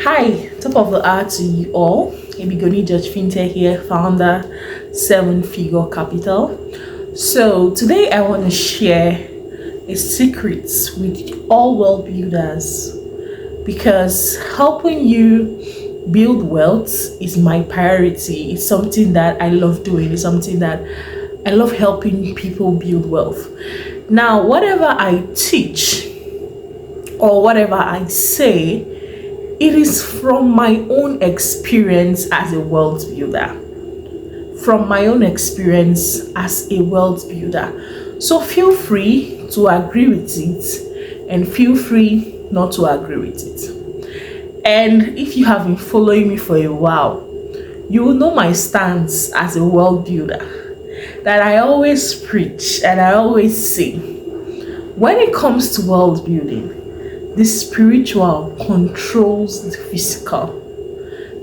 Hi, top of the hour to you all. Ebigoni Judge Fintech here, founder, Seven Figure Capital. So today I want to share a secret with all well builders because helping you build wealth is my priority. It's something that I love doing. It's something that I love helping people build wealth. Now, whatever I teach or whatever I say, it is from my own experience as a wealth builder. From my own experience as a wealth builder. So feel free to agree with it and feel free not to agree with it. And if you have been following me for a while, you will know my stance as a wealth builder. That I always preach and I always say, when it comes to wealth building, the spiritual controls the physical.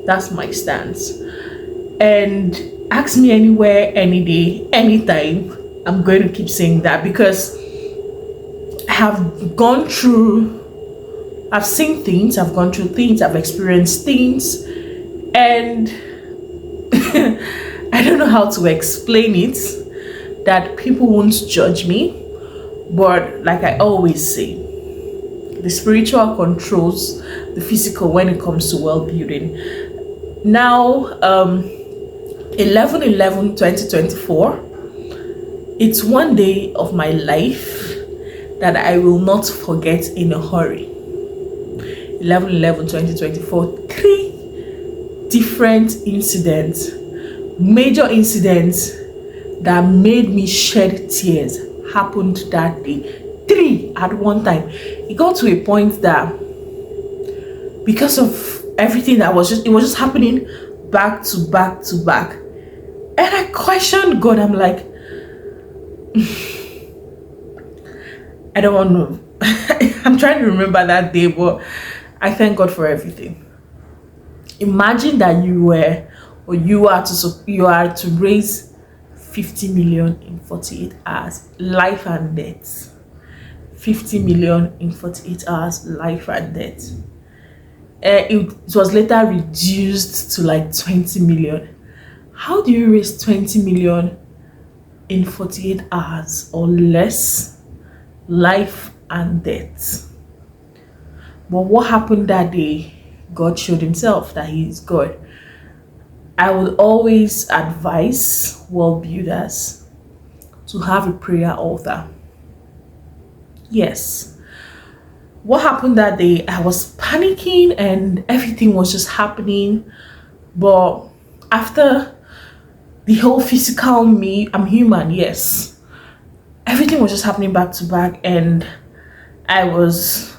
That's my stance. And ask me anywhere, any day, anytime. I'm going to keep saying that because I have gone through, I've seen things, I've gone through things, I've experienced things, and I don't know how to explain it that people won't judge me. But like I always say, the spiritual controls the physical when it comes to wealth building. Now, 11/11/2024, it's one day of my life that I will not forget in a hurry. 11/11/2024, three different incidents, major incidents that made me shed tears happened that day. Three at one time. It got to a point that because of everything that it was just happening back to back to back, and I questioned God. I'm like, I don't want to I'm trying to remember that day, but I thank God for everything. Imagine that you are to raise 50 million in 48 hours, life and death. 50 million in 48 hours, life and death. It was later reduced to like 20 million. How do you raise 20 million in 48 hours or less, life and death? But what happened that day? God showed himself that he is God. I would always advise well builders to have a prayer altar. Yes. What happened that day? I was panicking and everything was just happening. But after the whole physical me, I'm human, yes. Everything was just happening back to back and I was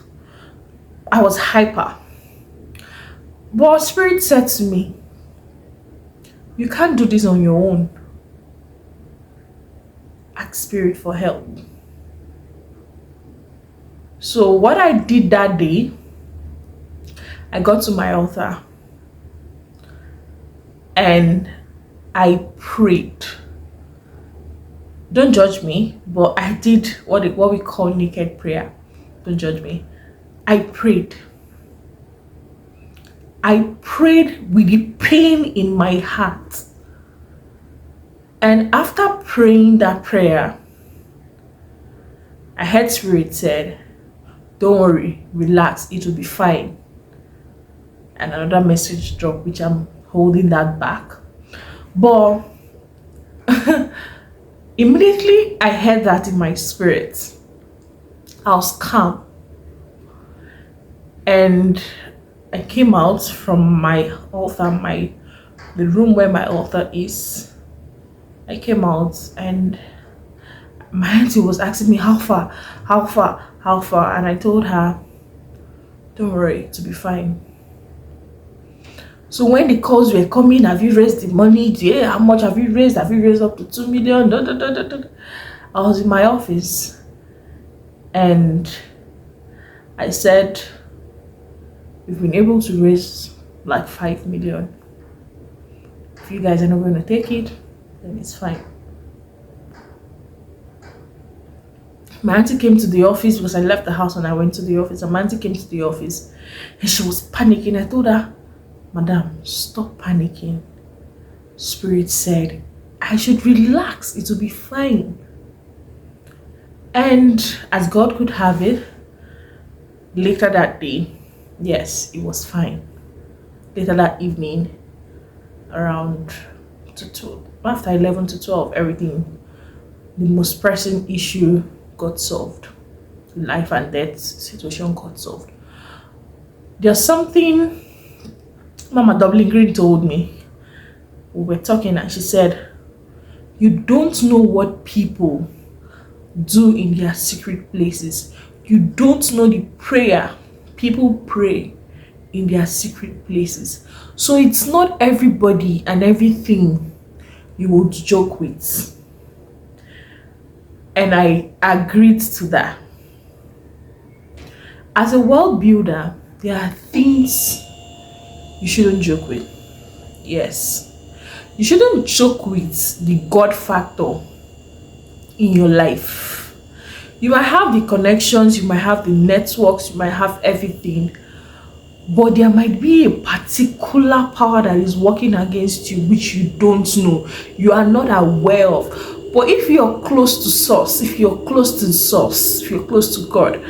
hyper. But Spirit said to me, you can't do this on your own. Ask Spirit for help. So what I did that day, I got to my altar and I prayed. Don't judge me, but I did what we call naked prayer. Don't judge me. I prayed. I prayed with the pain in my heart. And after praying that prayer, I heard Spirit said, don't worry, relax, it will be fine. And another message dropped, which I'm holding that back. But immediately I heard that in my spirit. I was calm. And I came out from my altar, the room where my altar is. I came out and my auntie was asking me how far, and I told her, don't worry, to be fine. So when the calls were coming, have you raised the money? Yeah, how much have you raised? Have you raised up to 2 million? I was in my office and I said, we've been able to raise like 5 million. If you guys are not going to take it, then it's fine. My auntie came to the office because I left the house and I went to the office. And my auntie came to the office and she was panicking. I told her, Madam, stop panicking. Spirit said, I should relax. It will be fine. And as God could have it, later that day, yes, it was fine. Later that evening, around after 11 to 12, everything, the most pressing issue got solved. Life and death situation got solved. There's something Mama Dublin Green told me. We were talking and she said, you don't know what people do in their secret places. You don't know the prayer people pray in their secret places. So it's not everybody and everything you would joke with. And I agreed to that. As a world builder, there are things you shouldn't joke with. Yes. You shouldn't joke with the God factor in your life. You might have the connections, you might have the networks, you might have everything, but there might be a particular power that is working against you which you don't know, you are not aware of. But if you're close to source, if you're close to the source, if you're close to God,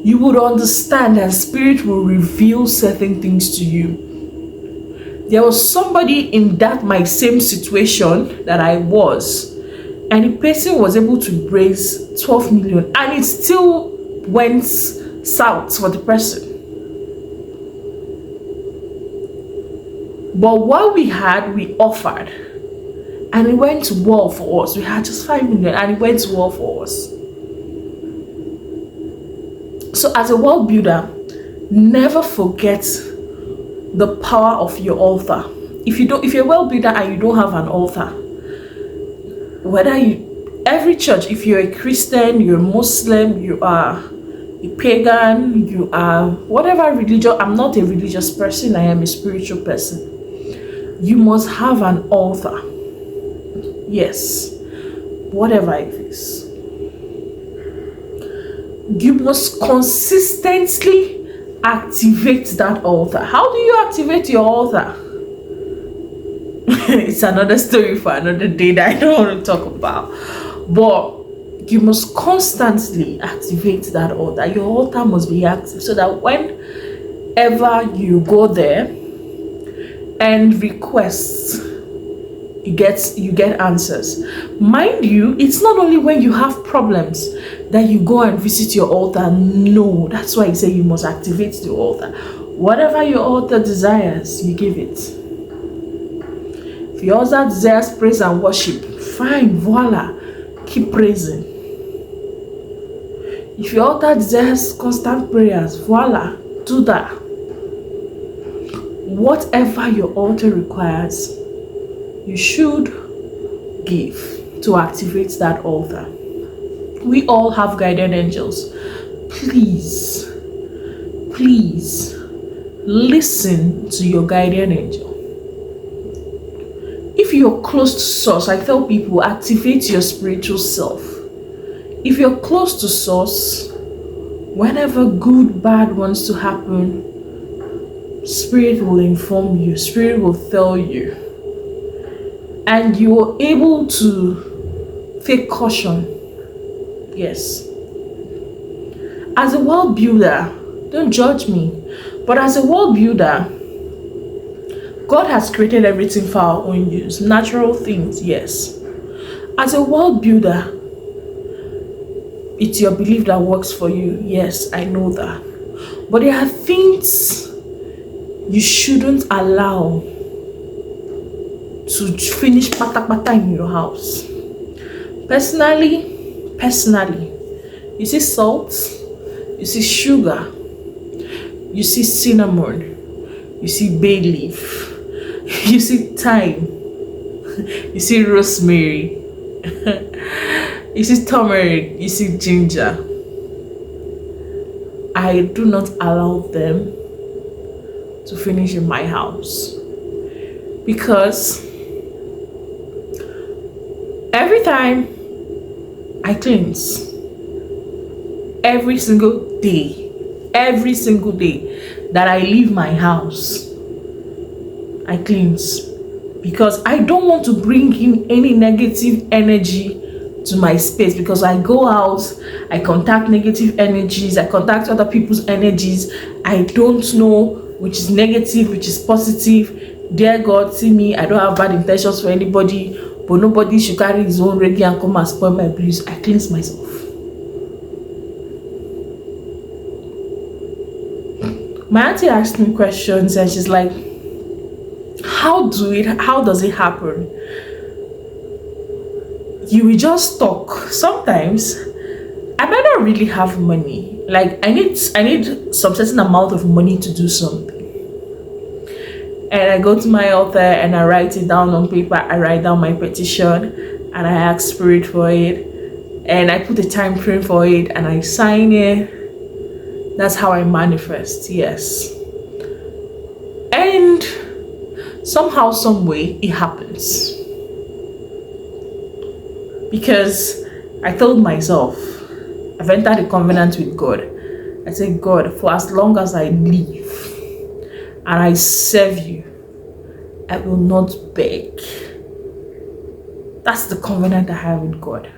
you would understand and Spirit will reveal certain things to you. There was somebody in that my same situation that I was, and the person was able to raise 12 million and it still went south for the person. But what we had, we offered, and it went to war for us. We had just 5 million and it went to war for us. So as a world builder, never forget the power of your altar. If you're a world builder and you don't have an altar, whether every church, if you're a Christian, you're a Muslim, you are a pagan, you are whatever religion. I'm not a religious person, I am a spiritual person. You must have an altar. Yes, whatever it is. You must consistently activate that altar. How do you activate your altar? It's another story for another day that I don't want to talk about. But you must constantly activate that altar. Your altar must be active so that whenever you go there and request, you get answers. Mind you, it's not only when you have problems that you go and visit your altar. No, that's why I say you must activate the altar. Whatever your altar desires, you give it. If your altar desires praise and worship, fine, voila, keep praising. If your altar desires constant prayers, voila, do that. Whatever your altar requires, you should give to activate that altar. We all have guardian angels. Please listen to your guardian angel. If you're close to source, I tell people, activate your spiritual self. If you're close to source, whenever good, bad wants to happen, Spirit will inform you, Spirit will tell you, and you are able to take caution. Yes. As a world builder, don't judge me, but as a world builder, God has created everything for our own use. Natural things, yes. As a world builder, it's your belief that works for you. Yes, I know that. But there are things you shouldn't allow to finish pata in your house. Personally, you see salt, you see sugar, you see cinnamon, you see bay leaf, you see thyme, you see rosemary, you see turmeric, you see ginger. I do not allow them to finish in my house because every time I cleanse, every single day, that I leave my house, I cleanse, because I don't want to bring in any negative energy to my space. Because I go out, I contact negative energies, I contact other people's energies. I don't know which is negative, which is positive. Dear God, see me, I don't have bad intentions for anybody, but nobody should carry his own reggae and come and spoil my bliss. I cleanse myself. My auntie asked me questions and she's like, how does it happen? You will just talk. Sometimes I might not really have money. Like I need some certain amount of money to do something. And I go to my altar and I write it down on paper. I write down my petition and I ask Spirit for it. And I put a time frame for it and I sign it. That's how I manifest, yes. And somehow, some way, it happens. Because I told myself, I've entered a covenant with God. I said, God, for as long as I live and I serve you, I will not beg. That's the covenant I have with God.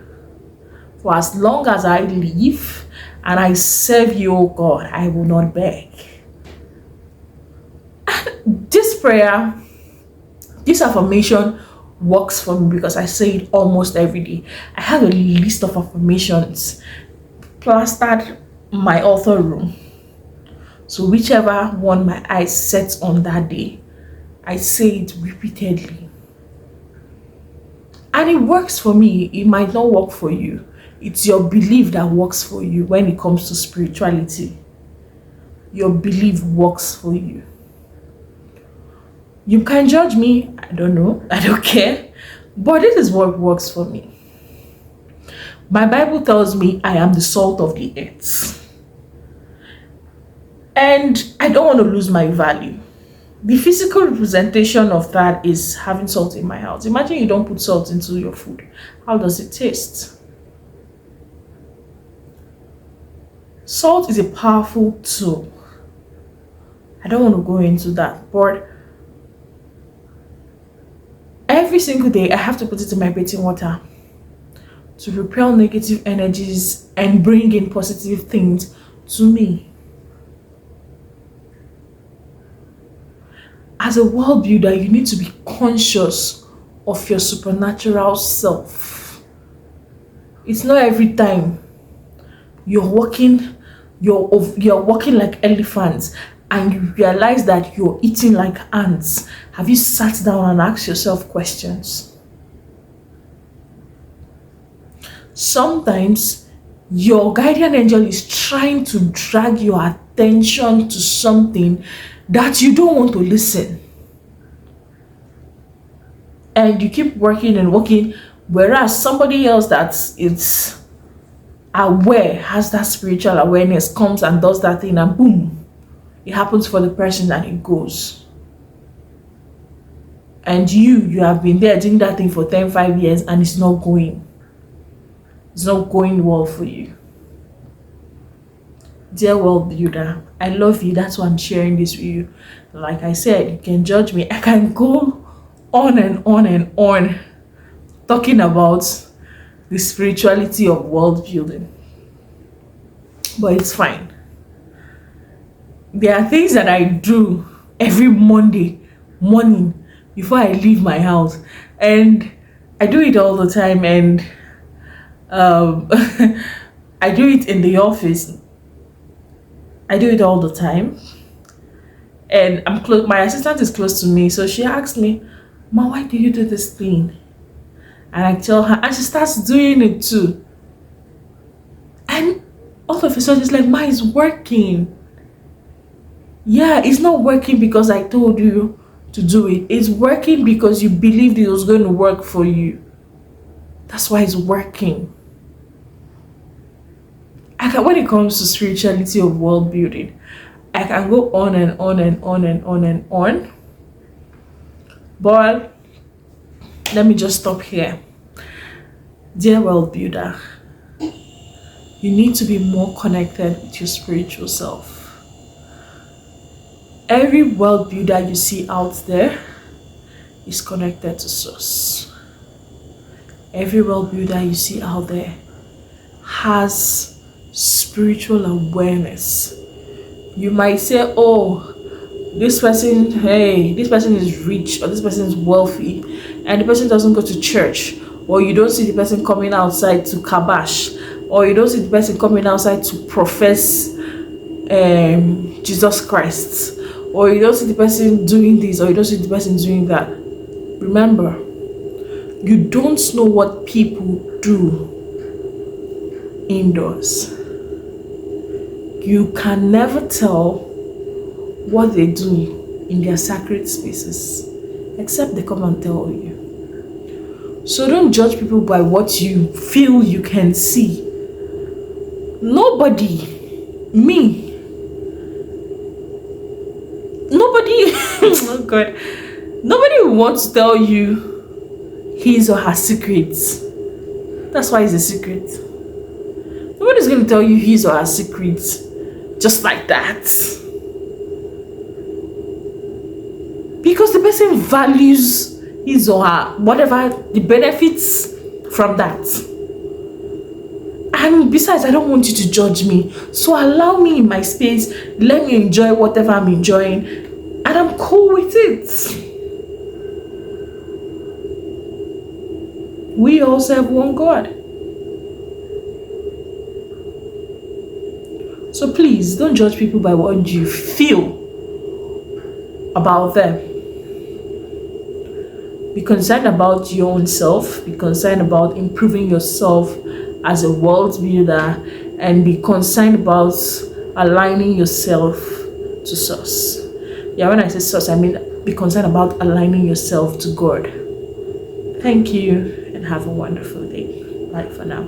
For as long as I live and I serve you, oh God, I will not beg. And this prayer, this affirmation works for me because I say it almost every day. I have a list of affirmations plastered in my altar room. So whichever one my eyes set on that day, I say it repeatedly. And it works for me. It might not work for you. It's your belief that works for you when it comes to spirituality. Your belief works for you. You can judge me. I don't know. I don't care. But this is what works for me. My Bible tells me I am the salt of the earth. And I don't want to lose my value. The physical representation of that is having salt in my house. Imagine you don't put salt into your food. How does it taste? Salt is a powerful tool. I don't want to go into that, but every single day I have to put it in my bathing water to repel negative energies and bring in positive things to me. As a world builder, you need to be conscious of your supernatural self. It's not every time you're walking like elephants and you realize that you're eating like ants. Have you sat down and asked yourself questions? Sometimes your guardian angel is trying to drag your attention to something that you don't want to listen. And you keep working and working, whereas somebody else that is aware, has that spiritual awareness, comes and does that thing and boom, it happens for the person and it goes. And you have been there doing that thing for 5 years and it's not going well for you. Dear world builder, I love you. That's why I'm sharing this with you. Like I said, you can judge me. I can go on and on and on talking about the spirituality of world building, but it's fine. There are things that I do every Monday morning before I leave my house, and I do it all the time. And I do it in the office. I do it all the time, and I'm close. My assistant is close to me, so she asks me, "Ma, why do you do this thing?" And I tell her, and she starts doing it too. And all of a sudden, it's like, "Ma, it's working." Yeah, it's not working because I told you to do it. It's working because you believed it was going to work for you. That's why it's working. When it comes to spirituality of world building, I can go on and on and on and on and on. But let me just stop here. Dear world builder, you need to be more connected with your spiritual self. Every world builder you see out there is connected to source. Every world builder you see out there has spiritual awareness. You might say, oh, this person is rich, or this person is wealthy, and the person doesn't go to church, or you don't see the person coming outside to kabash, or you don't see the person coming outside to profess Jesus Christ, or you don't see the person doing this, or you don't see the person doing that. Remember, you don't know what people do indoors. You can never tell what they do in their sacred spaces, except they come and tell you. So don't judge people by what you feel you can see. Nobody oh God, nobody wants to tell you his or her secrets. That's why it's a secret. Nobody's going to tell you his or her secrets just like that, because the person values his or her, whatever the benefits from that. And besides, I don't want you to judge me, so allow me in my space, let me enjoy whatever I'm enjoying, and I'm cool with it. We all serve one God. So please don't judge people by what you feel about them. Be concerned about your own self. Be concerned about improving yourself as a world builder, and be concerned about aligning yourself to source. Yeah, when I say source, I mean be concerned about aligning yourself to God. Thank you and have a wonderful day. Bye for now.